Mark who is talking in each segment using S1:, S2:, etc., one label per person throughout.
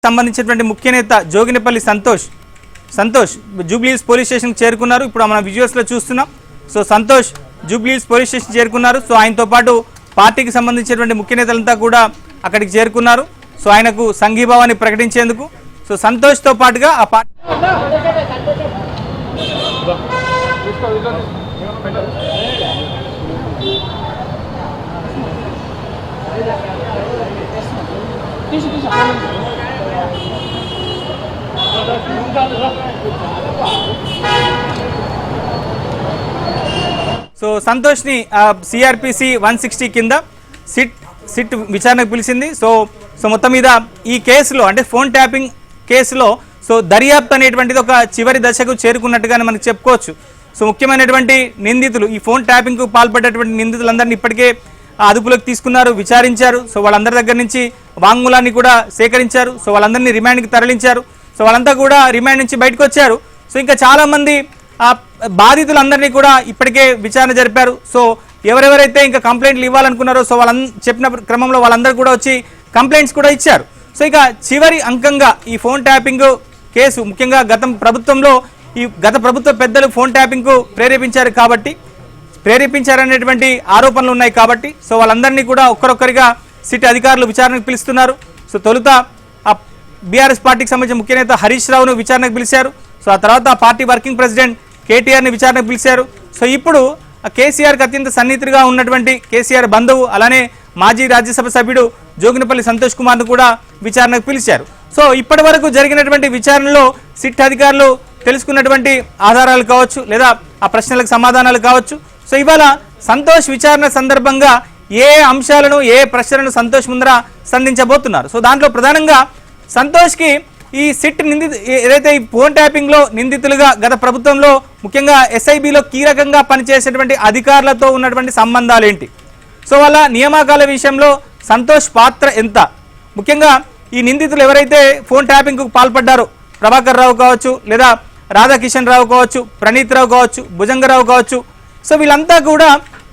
S1: సంబంధించినటువంటి ముఖ్య నేత జోగినిపల్లి సంతోష్ జూబ్లీహిల్స్ పోలీస్ స్టేషన్ చేరుకున్నారు. ఇప్పుడు మనం విజువల్స్ లో చూస్తున్నాం. So Santosh Jubilee Hills police station చేరుకున్నారు. సో ఆయనతో పాటు పార్టీకి సంబంధించినటువంటి ముఖ్య నేతలంతా కూడా అక్కడికి చేరుకున్నారు. సో ఆయనకు సంఘీభావాన్ని ప్రకటించేందుకు. సో సంతోష్ తో పాటుగా ఆ పార్టీ సో సంతోష్ ని సిఆర్పిసి 160 కింద సిట్ విచారణకు పిలిచింది. సో మొత్తం మీద ఈ కేసులో అంటే ఫోన్ ట్యాపింగ్ కేసులో సో దర్యాప్తు అనేటువంటిది ఒక చివరి దశకు చేరుకున్నట్టుగానే మనకు చెప్పుకోవచ్చు. సో ముఖ్యమైనటువంటి నిందితులు ఈ ఫోన్ ట్యాపింగ్ కు పాల్పడేటువంటి నిందితులందరినీ ఇప్పటికే అదుపులోకి తీసుకున్నారు, విచారించారు. సో వాళ్ళందరి దగ్గర నుంచి వాంగ్మూలాన్ని కూడా సేకరించారు. సో వాళ్ళందరినీ రిమాండ్కి తరలించారు. సో వాళ్ళంతా కూడా రిమాండ్ నుంచి బయటకు వచ్చారు. సో ఇంకా చాలా మంది బాధితులందరినీ కూడా ఇప్పటికే విచారణ జరిపారు. సో ఎవరెవరైతే ఇంకా కంప్లైంట్లు ఇవ్వాలనుకున్నారో సో చెప్పిన క్రమంలో వాళ్ళందరూ కూడా వచ్చి కంప్లైంట్స్ కూడా ఇచ్చారు. సో ఇక చివరి అంకంగా ఈ ఫోన్ ట్యాపింగ్ కేసు ముఖ్యంగా గత ప్రభుత్వ పెద్దలు ఫోన్ ట్యాపింగ్ కు ప్రేరేపించారనేటువంటి ఆరోపణలు ఉన్నాయి కాబట్టి సో వాళ్ళందరినీ కూడా ఒక్కరొక్కరిగా సిట్ అధికారులు విచారణకు పిలుస్తున్నారు. సో తొలుత బీఆర్ఎస్ పార్టీకి సంబంధించిన ముఖ్య నేత హరీష్ రావును విచారణకు పిలిచారు. సో ఆ తర్వాత పార్టీ వర్కింగ్ ప్రెసిడెంట్ కేటీఆర్ని విచారణకు పిలిచారు. సో ఇప్పుడు కేసీఆర్కి అత్యంత సన్నిహితుడిగా ఉన్నటువంటి కేసీఆర్ బంధువు అలానే మాజీ రాజ్యసభ సభ్యుడు జోగినిపల్లి సంతోష్ కుమార్ను కూడా విచారణకు పిలిచారు. సో ఇప్పటి వరకు జరిగినటువంటి విచారణలో సిట్ అధికారులు తెలుసుకున్నటువంటి ఆధారాలు కావచ్చు లేదా ఆ ప్రశ్నలకు సమాధానాలు కావచ్చు. సో ఇవాళ సంతోష్ విచారణ సందర్భంగా ఏ అంశాలను ఏ ప్రశ్నలను సంతోష్ ముందర సంధించబోతున్నారు. సో దాంట్లో ప్రధానంగా సంతోష్కి ఈ సిట్ ఏదైతే ఈ ఫోన్ ట్యాపింగ్ లో నిందితులుగా గత ప్రభుత్వంలో ముఖ్యంగా ఎస్ఐబిలో కీలకంగా పనిచేసేటువంటి అధికారులతో ఉన్నటువంటి సంబంధాలు ఏంటి, సో వాళ్ళ నియామకాల విషయంలో సంతోష్ పాత్ర ఎంత, ముఖ్యంగా ఈ నిందితులు ఎవరైతే ఫోన్ ట్యాపింగ్ కు పాల్పడ్డారో ప్రభాకర్ రావు కావచ్చు లేదా రాధాకిషన్ రావు కావచ్చు, ప్రణీత్ రావు కావచ్చు, భుజంగరావు కావచ్చు, సో వీళ్ళంతా కూడా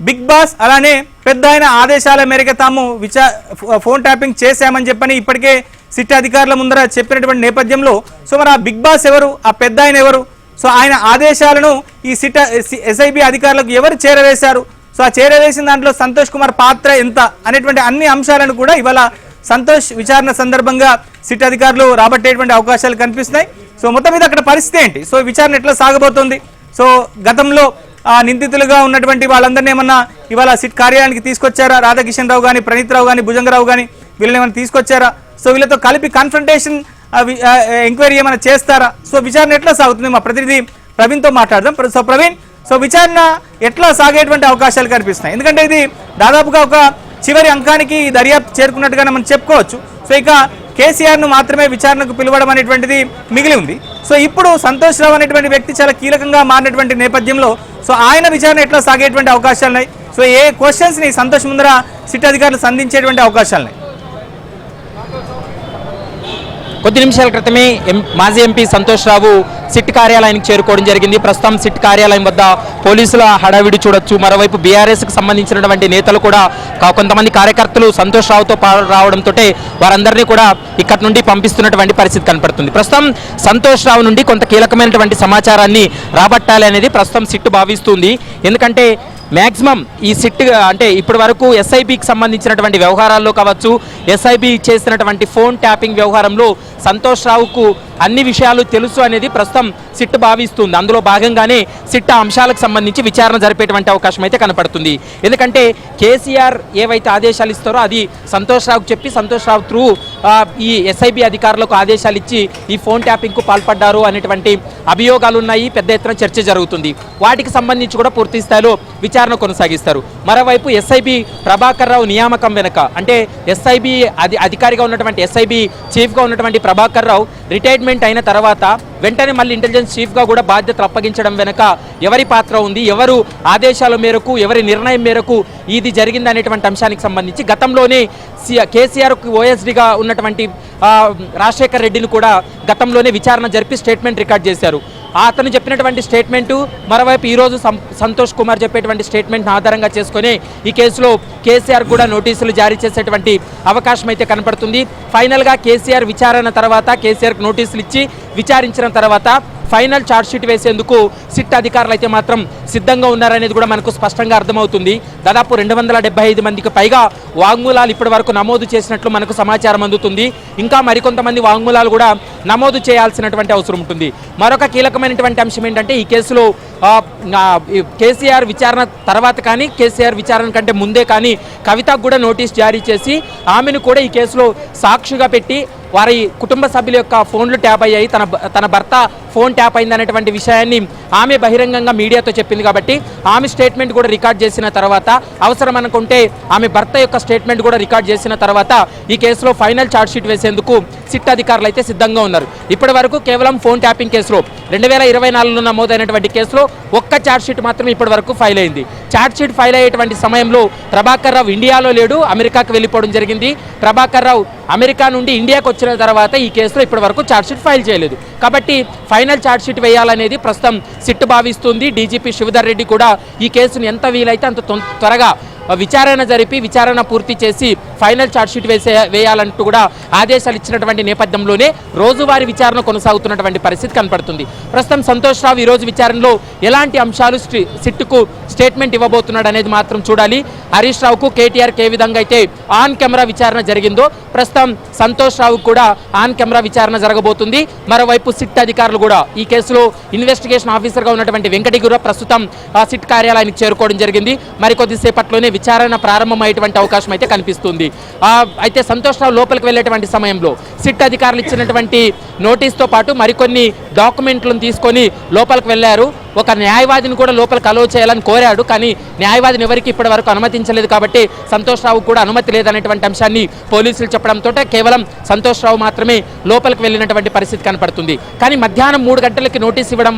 S1: బిగ్ బాస్ అలానే పెద్ద ఆయన ఆదేశాల మేరకు తాము ఫోన్ ట్యాపింగ్ చేశామని చెప్పని ఇప్పటికే సిట్ అధికారుల ముందర చెప్పినటువంటి నేపథ్యంలో సో మరి ఆ బిగ్ బాస్ ఎవరు, ఆ పెద్ద ఆయన ఎవరు, సో ఆయన ఆదేశాలను ఈ ఎస్ఐబి అధికారులకు ఎవరు చేరవేశారు, సో ఆ చేరవేసిన దాంట్లో సంతోష్ కుమార్ పాత్ర ఎంత అనేటువంటి అన్ని అంశాలను కూడా ఇవాళ సంతోష్ విచారణ సందర్భంగా సిట్ అధికారులు రాబట్టేటువంటి అవకాశాలు కనిపిస్తున్నాయి. సో మొత్తం మీద అక్కడ పరిస్థితి ఏంటి, సో విచారణ ఎట్లా సాగబోతోంది, సో గతంలో నిందితులుగా ఉన్నటువంటి వాళ్ళందరినీ ఏమన్నా ఇవాళ సిట్ కార్యాలయానికి తీసుకొచ్చారా, రాధాకిషన్ రావు కానీ, ప్రణీత్ రావు కానీ, భుజంగరావు కానీ వీళ్ళని ఏమైనా తీసుకొచ్చారా, సో వీళ్ళతో కలిపి కన్ఫ్రంటేషన్ ఎంక్వైరీ ఏమైనా చేస్తారా, సో విచారణ ఎట్లా సాగుతుంది మా ప్రతినిధి ప్రవీణ్తో మాట్లాడదాం. సో ప్రవీణ్, సో విచారణ ఎట్లా సాగేటువంటి అవకాశాలు కనిపిస్తున్నాయి, ఎందుకంటే ఇది దాదాపుగా ఒక చివరి అంకానికి దర్యాప్తు చేరుకున్నట్టుగానే మనం చెప్పుకోవచ్చు. సో ఇక కేసీఆర్ ను మాత్రమే విచారణకు పిలవడం అనేటువంటిది మిగిలి ఉంది. సో ఇప్పుడు సంతోష్ రావు అనేటువంటి వ్యక్తి చాలా కీలకంగా మారినటువంటి నేపథ్యంలో సో ఆయన విచారణ ఎట్లా సాగేటువంటి అవకాశాలు ఉన్నాయి, సో ఏ క్వశ్చన్స్ ని సంతోష్ ముందర సిట్ అధికారులు సంధించేటువంటి అవకాశాలున్నాయి?
S2: కొద్ది నిమిషాల క్రితమే మాజీ ఎంపీ సంతోష్ రావు సిట్ కార్యాలయానికి చేరుకోవడం జరిగింది. ప్రస్తుతం సిట్ కార్యాలయం వద్ద పోలీసుల హడావిడి చూడొచ్చు. మరోవైపు బీఆర్ఎస్కి సంబంధించినటువంటి నేతలు కూడా కొంతమంది కార్యకర్తలు సంతోష్ రావుతో రావడంతో వారందరినీ కూడా ఇక్కడి నుండి పంపిస్తున్నటువంటి పరిస్థితి కనపడుతుంది. ప్రస్తుతం సంతోష్ రావు నుండి కొంత కీలకమైనటువంటి సమాచారాన్ని రాబట్టాలి అనేది ప్రస్తుతం సిట్ భావిస్తుంది. ఎందుకంటే మ్యాక్సిమం ఈ సిట్ అంటే ఇప్పటి వరకు ఎస్ఐబికి సంబంధించినటువంటి వ్యవహారాల్లో కావచ్చు, ఎస్ఐబి చేసినటువంటి ఫోన్ ట్యాపింగ్ వ్యవహారంలో సంతోష్ రావుకు అన్ని విషయాలు తెలుసు అనేది ప్రస్తుతం సిట్ భావిస్తుంది. అందులో భాగంగానే సిట్ అంశాలకు సంబంధించి విచారణ జరిపేటువంటి అవకాశం అయితే కనపడుతుంది. ఎందుకంటే కేసీఆర్ ఏవైతే ఆదేశాలు ఇస్తారో అది సంతోష్ రావుకు చెప్పి సంతోష్ రావు త్రూ ఈ ఎస్ఐబి అధికారులకు ఆదేశాలు ఇచ్చి ఈ ఫోన్ ట్యాపింగ్కు పాల్పడ్డారు అనేటువంటి అభియోగాలు ఉన్నాయి. పెద్ద ఎత్తున చర్చ జరుగుతుంది. వాటికి సంబంధించి కూడా పూర్తి స్థాయిలో విచారణ కొనసాగిస్తారు. మరోవైపు ఎస్ఐబి ప్రభాకర్ రావు నియామకం వెనుక అంటే ఎస్ఐబి అధికారిగా ఉన్నటువంటి ఎస్ఐబి చీఫ్గా ఉన్నటువంటి ప్రభాకర్ రావు రిటైర్మెంట్ అయిన తర్వాత వెంటనే మళ్ళీ ఇంటెలిజెన్స్ చీఫ్గా కూడా బాధ్యతలు అప్పగించడం వెనుక ఎవరి పాత్ర ఉంది, ఎవరు ఆదేశాల మేరకు ఎవరి నిర్ణయం మేరకు ఇది జరిగింది అనేటువంటి అంశానికి సంబంధించి గతంలోనే కేసీఆర్కు ఓఎస్డీగా ఉన్నటువంటి రాజశేఖర్ రెడ్డిని కూడా గతంలోనే విచారణ జరిపి స్టేట్మెంట్ రికార్డ్ చేశారు. అతను చెప్పినటువంటి స్టేట్మెంటు, మరోవైపు ఈరోజు సంతోష్ కుమార్ చెప్పేటువంటి స్టేట్మెంట్ని ఆధారంగా చేసుకొని ఈ కేసులో కేసీఆర్ కూడా నోటీసులు జారీ చేసేటువంటి అవకాశం అయితే కనపడుతుంది. ఫైనల్గా కేసీఆర్ విచారణ తర్వాత కేసీఆర్కి నోటీసులు ఇచ్చి విచారించిన తర్వాత ఫైనల్ ఛార్జ్ షీట్ వేసేందుకు సిట్ అధికారులు అయితే మాత్రం సిద్ధంగా ఉన్నారనేది కూడా మనకు స్పష్టంగా అర్థమవుతుంది. దాదాపు 275 మందికి పైగా వాంగ్మూలాలు ఇప్పటి వరకు నమోదు చేసినట్లు మనకు సమాచారం అందుతుంది. ఇంకా మరికొంతమంది వాంగ్మూలాలు కూడా నమోదు చేయాల్సినటువంటి అవసరం ఉంటుంది. మరొక కీలకమైనటువంటి అంశం ఏంటంటే ఈ కేసులో కేసీఆర్ విచారణ తర్వాత కానీ కేసీఆర్ విచారణ కంటే ముందే కానీ కవితకు కూడా నోటీస్ జారీ చేసి ఆమెను కూడా ఈ కేసులో సాక్షిగా పెట్టి వారి కుటుంబ సభ్యుల యొక్క ఫోన్లు ట్యాప్ అయ్యాయి, తన భర్త ఫోన్ ట్యాప్ అయింది అనేటువంటి విషయాన్ని ఆమె బహిరంగంగా మీడియాతో చెప్పింది. కాబట్టి ఆమె స్టేట్మెంట్ కూడా రికార్డ్ చేసిన తర్వాత అవసరం అనుకుంటే ఆమె భర్త యొక్క స్టేట్మెంట్ కూడా రికార్డ్ చేసిన తర్వాత ఈ కేసులో ఫైనల్ ఛార్జ్ షీట్ వేసేందుకు సిట్ అధికారులు అయితే సిద్ధంగా ఉన్నారు. ఇప్పటి వరకు కేవలం ఫోన్ ట్యాపింగ్ కేసులో 2024లో నమోదైనటువంటి కేసులో ఒక్క ఛార్జ్ షీట్ మాత్రమే ఇప్పటి వరకు ఫైల్ అయింది. ఛార్జ్ షీట్ ఫైల్ అయ్యేటువంటి సమయంలో ప్రభాకర్ రావు ఇండియాలో లేడు, అమెరికాకు వెళ్ళిపోవడం జరిగింది. ప్రభాకర్ రావు అమెరికా నుండి ఇండియాకు వచ్చిన తర్వాత ఈ కేసులో ఇప్పటి వరకు ఛార్జ్ షీట్ ఫైల్ చేయలేదు. కాబట్టి ఫైనల్ ఛార్జ్ షీట్ వేయాలనేది ప్రస్తుతం సిట్ భావిస్తుంది. డీజీపీ శివధర్ రెడ్డి కూడా ఈ కేసును ఎంత వీలైతే అంత త్వరగా విచారణ జరిపి విచారణ పూర్తి చేసి ఫైనల్ ఛార్జ్ షీట్ వేయాలంటూ కూడా ఆదేశాలు ఇచ్చినటువంటి నేపథ్యంలోనే రోజువారీ విచారణ కొనసాగుతున్నటువంటి పరిస్థితి కనపడుతుంది. ప్రస్తుతం సంతోష్ రావు ఈరోజు విచారణలో ఎలాంటి అంశాలు సిట్కు స్టేట్మెంట్ ఇవ్వబోతున్నాడు అనేది మాత్రం చూడాలి. హరీష్ రావుకు కేటీఆర్కి ఏ విధంగా అయితే ఆన్ కెమెరా విచారణ జరిగిందో ప్రస్తుతం సంతోష్ రావుకు కూడా ఆన్ కెమెరా విచారణ జరగబోతుంది. మరోవైపు సిట్ అధికారులు కూడా ఈ కేసులో ఇన్వెస్టిగేషన్ ఆఫీసర్గా ఉన్నటువంటి వెంకటి గుర ప్రస్తుతం సిట్ కార్యాలయానికి చేరుకోవడం జరిగింది. మరికొద్దిసేపట్లోనే విచారణ ప్రారంభమయ్యేటువంటి అవకాశం అయితే కనిపిస్తుంది. అయితే సంతోష్ రావు లోపలికి వెళ్ళేటువంటి సమయంలో సిట్ అధికారులు ఇచ్చినటువంటి నోటీస్తో పాటు మరికొన్ని డాక్యుమెంట్లను తీసుకొని లోపలికి వెళ్ళారు. ఒక న్యాయవాదిని కూడా లోపలికి అలో చేయాలని కోరాడు, కానీ న్యాయవాదిని ఎవరికి ఇప్పటి వరకు అనుమతించలేదు. కాబట్టి సంతోష్ రావు కూడా అనుమతి లేదనేటువంటి అంశాన్ని పోలీసులు చెప్పడంతో కేవలం సంతోష్ రావు మాత్రమే లోపలికి వెళ్ళినటువంటి పరిస్థితి కనపడుతుంది. కానీ మధ్యాహ్నం 3 గంటలకి నోటీస్ ఇవ్వడం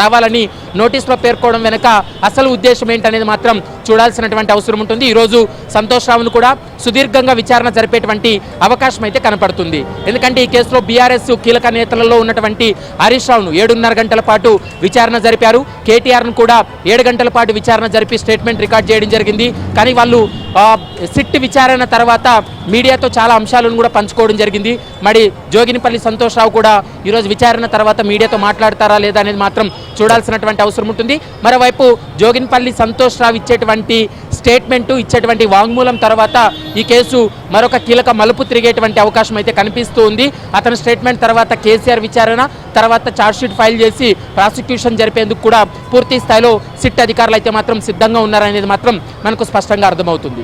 S2: రావాలని నోటీసులో పేర్కోవడం వెనుక అసలు ఉద్దేశం ఏంటనేది మాత్రం చూడాల్సినటువంటి అవసరం ఉంటుంది. ఈరోజు సంతోష్ రావును కూడా సుదీర్ఘంగా విచారణ జరిపేటువంటి అవకాశం అయితే కనపడుతుంది. ఎందుకంటే ఈ కేసులో బీఆర్ఎస్ కీలక నేతలలో ఉన్నటువంటి హరీష్ రావును 7.5 గంటల పాటు విచారణ జరిపారు. కేటీఆర్ను కూడా 7 గంటల పాటు విచారణ జరిపి స్టేట్మెంట్ రికార్డ్ చేయడం జరిగింది. కానీ వాళ్ళు సిట్ విచారణ తర్వాత మీడియాతో చాలా అంశాలను కూడా పంచుకోవడం జరిగింది. మరి జోగినిపల్లి సంతోష్ రావు కూడా ఈరోజు విచారణ తర్వాత మీడియాతో మాట్లాడతారా లేదా అనేది మాత్రం చూడాల్సినటువంటి అవసరం ఉంటుంది. మరోవైపు జోగినిపల్లి సంతోష్ రావు ఇచ్చేటువంటి స్టేట్మెంటు ఇచ్చేటువంటి వాంగ్మూలం తర్వాత ఈ కేసు మరొక కీలక మలుపు తిరిగేటువంటి అవకాశం అయితే కనిపిస్తూ ఉంది. అతని స్టేట్మెంట్ తర్వాత కేసీఆర్ విచారణ తర్వాత ఛార్జ్షీట్ ఫైల్ చేసి ప్రాసిక్యూషన్ జరిపేందుకు కూడా పూర్తి స్థాయిలో సిట్ అధికారులు అయితే మాత్రం సిద్ధంగా ఉన్నారనేది మాత్రం మనకు స్పష్టంగా అర్థమవుతుంది.